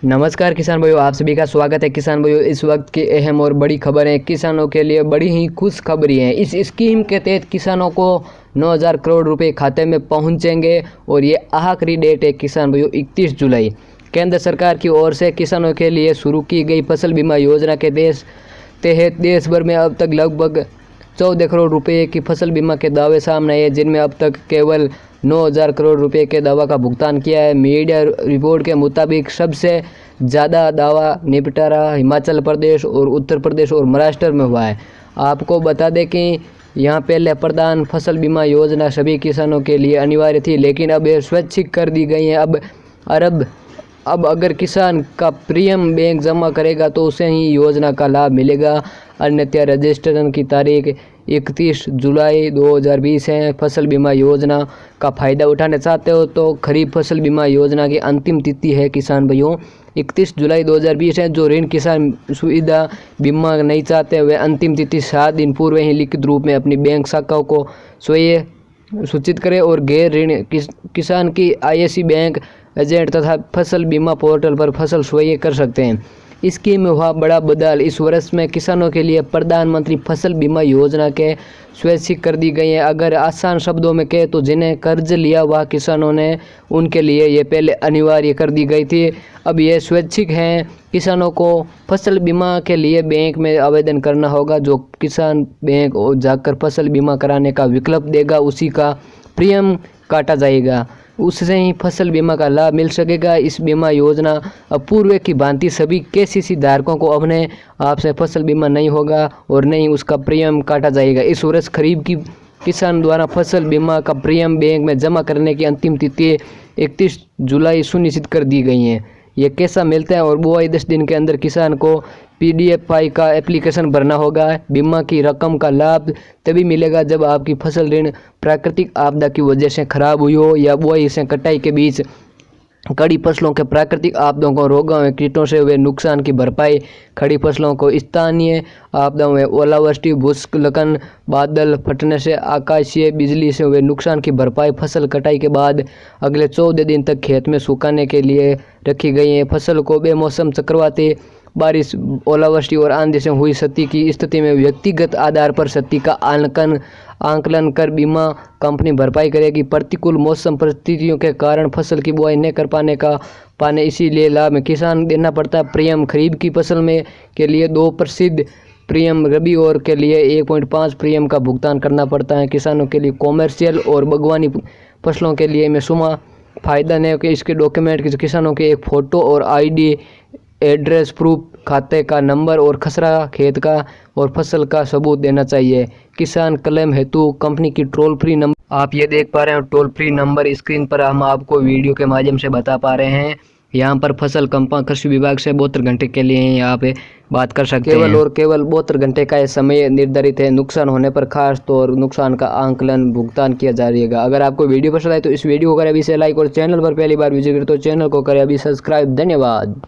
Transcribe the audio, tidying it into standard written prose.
नमस्कार किसान भाइयों, आप सभी का स्वागत है। किसान भाइयों, इस वक्त की अहम और बड़ी खबर है। किसानों के लिए बड़ी ही खुश खबरी है। इस स्कीम के तहत किसानों को 9,000 करोड़ रुपए खाते में पहुंचेंगे और ये आखिरी डेट है किसान भाइयों 31 जुलाई। केंद्र सरकार की ओर से किसानों के लिए शुरू की गई फसल बीमा योजना के तहत देश भर में अब तक लगभग 14 करोड़ रुपए की फसल बीमा के दावे सामने आए, जिनमें अब तक केवल 9,000 करोड़ रुपए के दावा का भुगतान किया है। मीडिया रिपोर्ट के मुताबिक सबसे ज़्यादा दावा निपटारा हिमाचल प्रदेश और उत्तर प्रदेश और महाराष्ट्र में हुआ है। आपको बता दें कि यहाँ पहले प्रधान फसल बीमा योजना सभी किसानों के लिए अनिवार्य थी, लेकिन अब ये स्वैच्छिक कर दी गई है। अब अगर किसान का प्रीमियम बैंक जमा करेगा तो उसे ही योजना का लाभ मिलेगा, अन्यथा रजिस्ट्रेशन की तारीख 31 जुलाई 2020 है। फसल बीमा योजना का फ़ायदा उठाना चाहते हो तो खरीफ फसल बीमा योजना की अंतिम तिथि है किसान भाइयों 31 जुलाई 2020 है। जो ऋण किसान सुविधा बीमा नहीं चाहते वे अंतिम तिथि 7 दिन पूर्व ही लिखित रूप में अपनी बैंक शाखाओं को स्वयं सूचित करें और गैर ऋण किसान की आईएसी बैंक एजेंट तथा फसल बीमा पोर्टल पर फसल स्वयं कर सकते हैं। स्कीम में हुआ बड़ा बदलाव। इस वर्ष में किसानों के लिए प्रधानमंत्री फसल बीमा योजना के स्वैच्छिक कर दी गई है। अगर आसान शब्दों में कहें तो जिन्हें कर्ज लिया हुआ किसानों ने उनके लिए ये पहले अनिवार्य कर दी गई थी, अब ये स्वैच्छिक हैं। किसानों को फसल बीमा के लिए बैंक में आवेदन करना होगा। जो किसान बैंक जाकर फसल बीमा कराने का विकल्प देगा उसी का प्रीमियम काटा जाएगा, उससे ही फसल बीमा का लाभ मिल सकेगा। इस बीमा योजना अब पूर्व की भांति सभी केसीसी धारकों को अपने आप से फसल बीमा नहीं होगा और नहीं उसका प्रीमियम काटा जाएगा। इस वर्ष खरीफ की किसान द्वारा फसल बीमा का प्रीमियम बैंक में जमा करने की अंतिम तिथि 31 जुलाई सुनिश्चित कर दी गई है। ये कैसा मिलता है और बुआई 10 दिन के अंदर किसान को PDF फाइल का एप्लीकेशन भरना होगा। बीमा की रकम का लाभ तभी मिलेगा जब आपकी फसल ऋण प्राकृतिक आपदा की वजह से खराब हुई हो या बुआई से कटाई के बीच खड़ी फसलों के प्राकृतिक आपदाओं को रोगों और कीटों से हुए नुकसान की भरपाई, खड़ी फसलों को स्थानीय आपदाओं में ओलावृष्टि, भूस्खलन, बादल फटने से, आकाशीय बिजली से हुए नुकसान की भरपाई, फसल कटाई के बाद अगले 14 दिन तक खेत में सुखाने के लिए रखी गई है। फसल को बेमौसम चक्रवाती बारिश, ओलावृष्टि और आंधी से हुई क्षति की स्थिति में व्यक्तिगत आधार पर क्षति का आंकलन कर बीमा कंपनी भरपाई करेगी। प्रतिकूल मौसम परिस्थितियों के कारण फसल की बुआई न कर पाने इसीलिए लाभ में किसान देना पड़ता है प्रीमियम। खरीफ की फसल में के लिए 2 प्रसिद्ध प्रीमियम, रबी और के लिए 1.5 प्रीमियम का भुगतान करना पड़ता है। किसानों के लिए कॉमर्शियल और बागवानी फसलों के लिए में फ़ायदा नहीं कि इसके डॉक्यूमेंट किसानों के एक फ़ोटो और ID, एड्रेस प्रूफ, खाते का नंबर और खसरा खेत का और फसल का सबूत देना चाहिए। किसान क्लेम हेतु कंपनी की टोल फ्री नंबर आप ये देख पा रहे हैं, टोल फ्री नंबर स्क्रीन पर हम आपको वीडियो के माध्यम से बता पा रहे हैं। यहाँ पर फसल कृषि विभाग से 72 घंटे के लिए यहाँ पे बात कर सकते हैं। केवल 72 घंटे का ये समय निर्धारित है। नुकसान होने पर खास तौर नुकसान का आंकलन भुगतान किया जाएगा। अगर आपको वीडियो पसंद आए तो इस वीडियो को करें अभी से लाइक और चैनल पर पहली बार विजिट करें तो चैनल को करें अभी सब्सक्राइब। धन्यवाद।